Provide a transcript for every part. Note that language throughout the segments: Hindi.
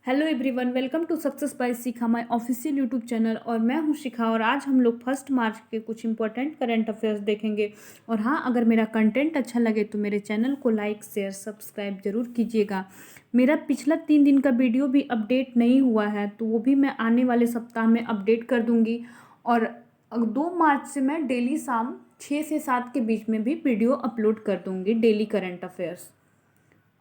Hello everyone, welcome to success by Shikha, my official YouTube channel. और मैं हूं शिखा और आज हम लोग 1 मार्च के कुछ इंपॉर्टेंट करंट अफेयर्स देखेंगे। और हाँ, अगर मेरा कंटेंट अच्छा लगे तो मेरे चैनल को लाइक शेयर सब्सक्राइब जरूर कीजिएगा। मेरा पिछला 3 दिन का वीडियो भी अपडेट नहीं हुआ है तो वो भी मैं आने वाले सप्ताह में अपडेट कर दूँगी। और 2 मार्च से मैं डेली शाम 6 से 7 के बीच में भी वीडियो अपलोड कर दूँगी, डेली करंट अफेयर्स।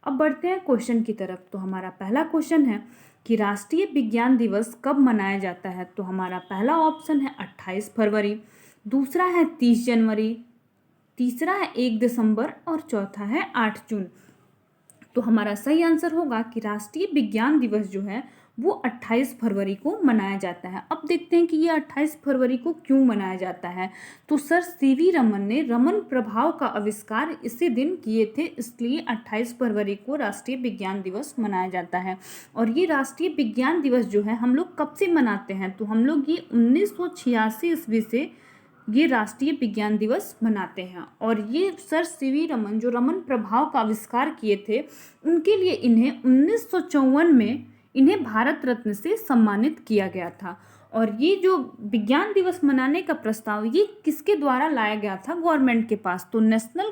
अब बढ़ते हैं क्वेश्चन की तरफ। तो हमारा पहला क्वेश्चन है कि राष्ट्रीय विज्ञान दिवस कब मनाया जाता है। तो हमारा पहला ऑप्शन है 28 फरवरी, दूसरा है 30 जनवरी, तीसरा है 1 दिसंबर और चौथा है 8 जून। तो हमारा सही आंसर होगा कि राष्ट्रीय विज्ञान दिवस जो है वो 28 फरवरी को मनाया जाता है। अब देखते हैं कि ये 28 फरवरी को क्यों मनाया जाता है। तो सर सीवी रमन ने रमन प्रभाव का आविष्कार इसी दिन किए थे, इसलिए 28 फरवरी को राष्ट्रीय विज्ञान दिवस मनाया जाता है। और ये राष्ट्रीय विज्ञान दिवस जो है हम लोग कब से मनाते हैं, तो हम लोग ये 1986 ईस्वी से ये राष्ट्रीय विज्ञान दिवस मनाते हैं। और ये सर सीवी रमन जो रमन प्रभाव का आविष्कार किए थे, उनके लिए इन्हें 1954 में इन्हें भारत रत्न से सम्मानित किया गया था। और ये जो विज्ञान दिवस मनाने का प्रस्ताव ये किसके द्वारा लाया गया था गवर्नमेंट के पास, तो national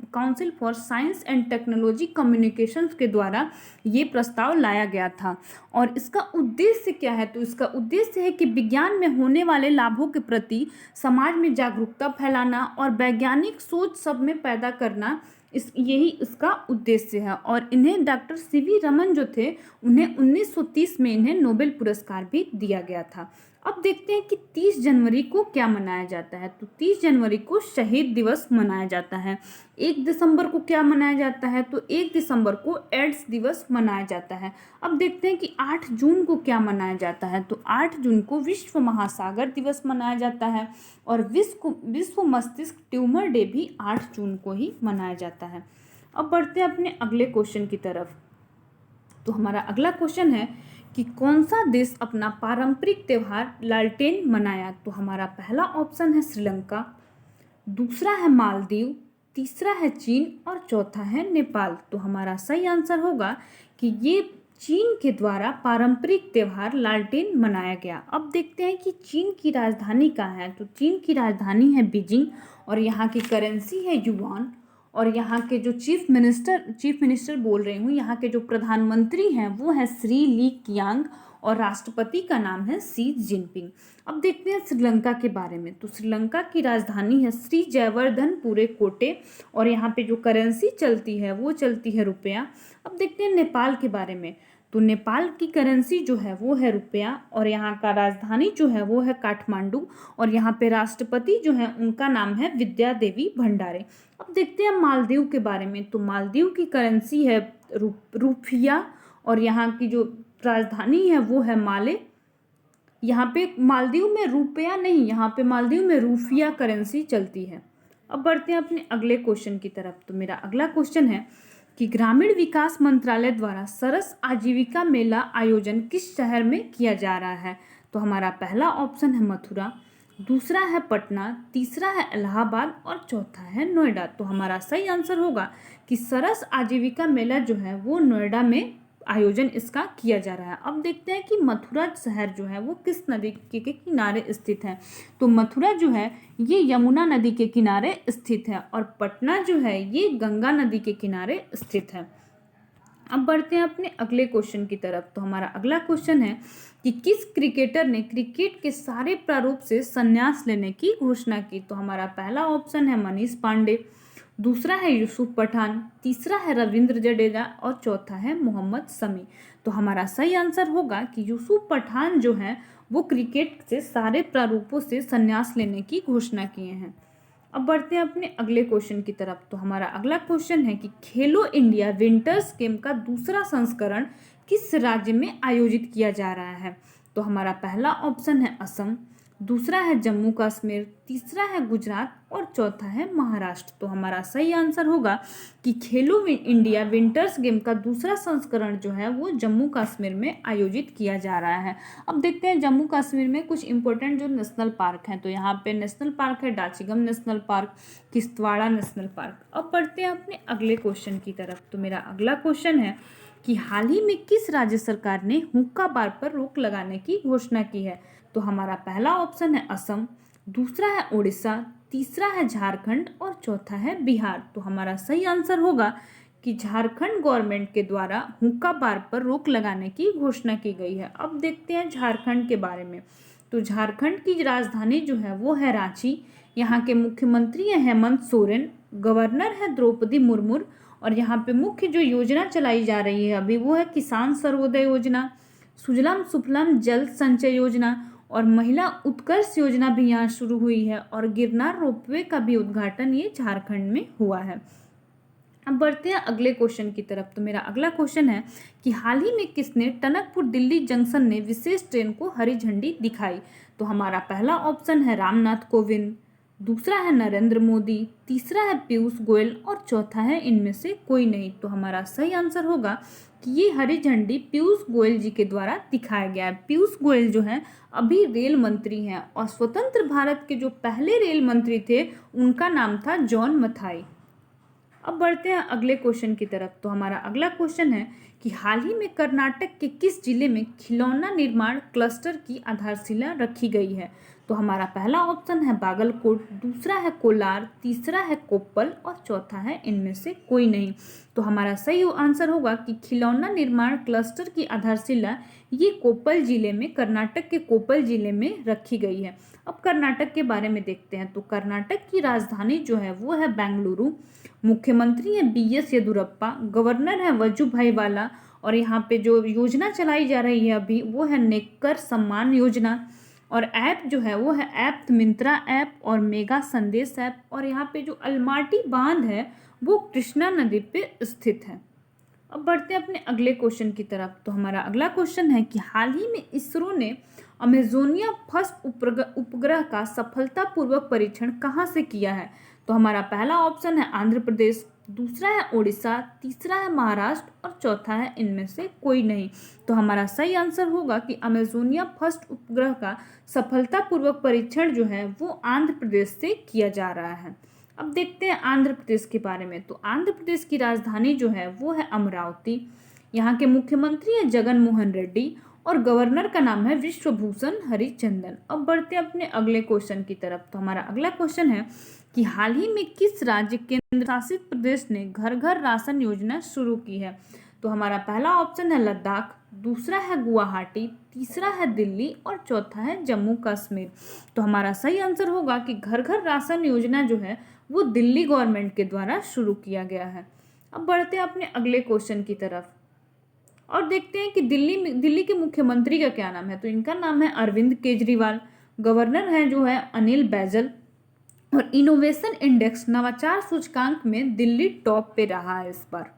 council for science and technology communications के द्वारा ये प्रस्ताव लाया गया था। और इसका उद्देश्य क्या है, तो इसका उद्देश्य है कि विज्ञान में होने वाले लाभों के प्रति समाज में जागरूकता फैलाना और वैज्ञानिक सोच सब में पैदा करना, यही इसका उद्देश्य है। और इन्हें डॉक्टर सीवी रमन जो थे उन्हें 1930 में इन्हें नोबेल पुरस्कार भी दिया गया था। अब देखते हैं कि 30 जनवरी को क्या मनाया जाता है। तो 30 जनवरी को शहीद दिवस मनाया जाता है। 1 दिसंबर को क्या मनाया जाता है, तो 1 दिसंबर को एड्स दिवस मनाया जाता है। अब देखते हैं कि 8 जून को क्या मनाया जाता है। तो 8 जून को विश्व महासागर दिवस मनाया जाता है। और विश्व मस्तिष्क ट्यूमर डे भी 8 जून को ही मनाया जाता है। अब बढ़ते हैं अपने अगले क्वेश्चन की तरफ। तो हमारा अगला क्वेश्चन है कि कौन सा देश अपना पारंपरिक त्यौहार लालटेन मनाया। तो हमारा पहला ऑप्शन है श्रीलंका, दूसरा है मालदीव, तीसरा है चीन और चौथा है नेपाल। तो हमारा सही आंसर होगा कि ये चीन के द्वारा पारंपरिक त्यौहार लालटेन मनाया गया। अब देखते हैं कि चीन की राजधानी कहाँ है। तो चीन की राजधानी है बीजिंग और यहाँ की करेंसी है युआन। और यहाँ के जो चीफ मिनिस्टर बोल रही हूँ, यहाँ के जो प्रधानमंत्री हैं वो है श्री ली कियांग और राष्ट्रपति का नाम है शी जिनपिंग। अब देखते हैं श्रीलंका के बारे में। तो श्रीलंका की राजधानी है श्री जयवर्धनपुरे कोटे और यहाँ पे जो करेंसी चलती है वो चलती है रुपया। अब देखते हैं नेपाल के बारे में। तो नेपाल की करेंसी जो है वो है रुपया और यहाँ का राजधानी जो है वो है काठमांडू और यहाँ पे राष्ट्रपति जो है उनका नाम है विद्या देवी भंडारे। अब देखते हैं मालदीव के बारे में। तो मालदीव की करेंसी है रुपया और यहाँ की जो राजधानी है वो है माले। यहाँ पे मालदीव में रुपया नहीं, यहाँ पे मालदीव में रूफिया करेंसी चलती है। अब बढ़ते हैं अपने अगले क्वेश्चन की तरफ। तो मेरा अगला क्वेश्चन है कि ग्रामीण विकास मंत्रालय द्वारा सरस आजीविका मेला आयोजन किस शहर में किया जा रहा है। तो हमारा पहला ऑप्शन है मथुरा, दूसरा है पटना, तीसरा है इलाहाबाद और चौथा है नोएडा। तो हमारा सही आंसर होगा कि सरस आजीविका मेला जो है वो नोएडा में आयोजन इसका किया जा रहा है। अब देखते हैं कि मथुरा शहर जो है वो किस नदी के किनारे स्थित है। तो मथुरा जो है ये यमुना नदी के किनारे स्थित है और पटना जो है ये गंगा नदी के किनारे स्थित है। अब बढ़ते हैं अपने अगले क्वेश्चन की तरफ। तो हमारा अगला क्वेश्चन है कि किस क्रिकेटर ने क्रिकेट के सारे प्रारूप से संन्यास लेने की घोषणा की। तो हमारा पहला ऑप्शन है मनीष पांडे, दूसरा है यूसुफ पठान, तीसरा है रविंद्र जडेजा और चौथा है मोहम्मद शमी। तो हमारा सही आंसर होगा कि यूसुफ पठान जो है वो क्रिकेट से सारे प्रारूपों से संन्यास लेने की घोषणा किए हैं। अब बढ़ते हैं अपने अगले क्वेश्चन की तरफ। तो हमारा अगला क्वेश्चन है कि खेलो इंडिया विंटर्स गेम का दूसरा संस्करण किस राज्य में आयोजित किया जा रहा है। तो हमारा पहला ऑप्शन है असम, दूसरा है जम्मू कश्मीर, तीसरा है गुजरात और चौथा है महाराष्ट्र। तो हमारा सही आंसर होगा कि खेलो इंडिया विंटर्स गेम का दूसरा संस्करण जो है वो जम्मू कश्मीर में आयोजित किया जा रहा है। अब देखते हैं जम्मू कश्मीर में कुछ इंपॉर्टेंट जो नेशनल पार्क हैं। तो यहाँ पे नेशनल पार्क है Dachigam national park, Kishtwar national park. अब बढ़ते हैं अपने अगले क्वेश्चन की तरफ। तो मेरा अगला क्वेश्चन है कि हाल ही में किस राज्य सरकार ने हुक्का बार पर रोक लगाने की घोषणा की है? तो हमारा पहला ऑप्शन है असम, दूसरा है उड़ीसा, तीसरा है झारखंड और चौथा है बिहार। तो हमारा सही आंसर होगा कि झारखंड गवर्नमेंट के द्वारा हुक्का बार पर रोक लगाने की घोषणा की गई है। अब देखते हैं झारखंड के बारे में। तो झारखंड की राजधानी जो है वो है रांची। यहाँ के मुख्यमंत्री हैं हेमंत सोरेन, गवर्नर है द्रौपदी मुर्मू और यहाँ पे मुख्य जो योजना चलाई जा रही है अभी वो है किसान सर्वोदय योजना, सुजलाम सुफलाम जल संचय योजना और महिला उत्कर्ष योजना भी यहाँ शुरू हुई है और गिरनार रोपवे का भी उद्घाटन ये झारखंड में हुआ है। अब बढ़ते हैं अगले क्वेश्चन की तरफ। तो मेरा अगला क्वेश्चन है कि हाल ही में किसने टनकपुर दिल्ली जंक्शन में विशेष ट्रेन को हरी झंडी दिखाई? तो हमारा पहला ऑप्शन है रामनाथ कोविंद, दूसरा है नरेंद्र मोदी, तीसरा है पीयूष गोयल और चौथा है इनमें से कोई नहीं। तो हमारा सही आंसर होगा कि ये हरी झंडी पीयूष गोयल जी के द्वारा दिखाया गया है। पीयूष गोयल जो है अभी रेल मंत्री हैं और स्वतंत्र भारत के जो पहले रेल मंत्री थे उनका नाम था जॉन मथाई। अब बढ़ते हैं अगले क्वेश्चन की तरफ। तो हमारा अगला क्वेश्चन है कि हाल ही में कर्नाटक के किस जिले में खिलौना निर्माण क्लस्टर की आधारशिला रखी गई है? तो हमारा पहला ऑप्शन है बागलकोट, दूसरा है कोलार, तीसरा है कोप्पल और चौथा है इनमें से कोई नहीं। तो हमारा सही आंसर होगा कि खिलौना निर्माण क्लस्टर की आधारशिला ये कोप्पल जिले में, कर्नाटक के कोप्पल जिले में रखी गई है। अब कर्नाटक के बारे में देखते हैं। तो कर्नाटक की राजधानी जो है वो है बेंगलुरु, मुख्यमंत्री हैं BS येदुरप्पा, गवर्नर है वजुभाई वाला और यहाँ पे जो योजना चलाई जा रही है अभी वो है नेकर सम्मान योजना और ऐप जो है वो है ऐप मिंत्रा ऐप और मेगा संदेश ऐप और यहाँ पे जो अलमाटी बांध है वो कृष्णा नदी पे स्थित है। अब बढ़ते हैं अपने अगले क्वेश्चन की तरफ। तो हमारा अगला क्वेश्चन है कि हाल ही में इसरो ने अमेजोनिया फर्स्ट उपग्रह का सफलतापूर्वक परीक्षण कहाँ से किया है? तो हमारा पहला ऑप्शन है आंध्र प्रदेश, दूसरा है उड़ीसा, तीसरा है महाराष्ट्र और चौथा है इनमें से कोई नहीं। तो हमारा सही आंसर होगा कि अमेजोनिया फर्स्ट उपग्रह का सफलतापूर्वक परीक्षण जो है वो आंध्र प्रदेश से किया जा रहा है। अब देखते हैं आंध्र प्रदेश के बारे में। तो आंध्र प्रदेश की राजधानी जो है वो है अमरावती। यहाँ के मुख्यमंत्री हैं जगन मोहन रेड्डी और गवर्नर का नाम है विश्वभूषण हरिचंदन। अब बढ़ते हैं अपने अगले क्वेश्चन की तरफ। तो हमारा अगला क्वेश्चन है कि हाल ही में किस राज्य केंद्र शासित प्रदेश ने घर घर राशन योजना शुरू की है? तो हमारा पहला ऑप्शन है लद्दाख, दूसरा है गुवाहाटी, तीसरा है दिल्ली और चौथा है जम्मू कश्मीर। तो हमारा सही आंसर होगा कि घर घर राशन योजना जो है वो दिल्ली गवर्नमेंट के द्वारा शुरू किया गया है। अब बढ़ते हैं अपने अगले क्वेश्चन की तरफ और देखते हैं कि दिल्ली के मुख्यमंत्री का क्या नाम है। तो इनका नाम है अरविंद केजरीवाल, गवर्नर हैं जो है अनिल बैजल और इनोवेशन इंडेक्स नवाचार सूचकांक में दिल्ली टॉप पे रहा है इस बार।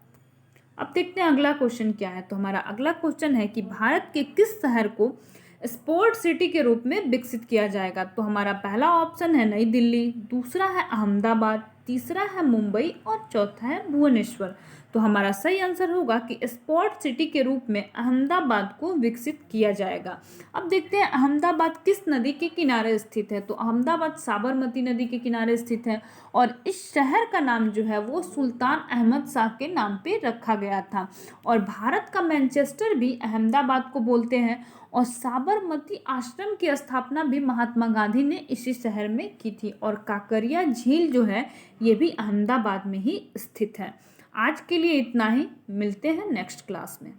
अब देखते हैं अगला क्वेश्चन क्या है। तो हमारा अगला क्वेश्चन है कि भारत के किस शहर को स्पोर्ट सिटी के रूप में विकसित किया जाएगा? तो हमारा पहला ऑप्शन है नई दिल्ली, दूसरा है अहमदाबाद, तीसरा है मुंबई और चौथा है भुवनेश्वर। तो हमारा सही आंसर होगा कि स्पोर्ट सिटी के रूप में अहमदाबाद को विकसित किया जाएगा। अब देखते हैं अहमदाबाद किस नदी के किनारे स्थित है। तो अहमदाबाद साबरमती नदी के किनारे स्थित है और इस शहर का नाम जो है वो सुल्तान अहमद शाह के नाम पे रखा गया था और भारत का मैनचेस्टर भी अहमदाबाद को बोलते हैं और साबरमती आश्रम की स्थापना भी महात्मा गांधी ने इसी शहर में की थी और काकरिया झील जो है ये भी अहमदाबाद में ही स्थित है। आज के लिए इतना ही, मिलते हैं नेक्स्ट क्लास में।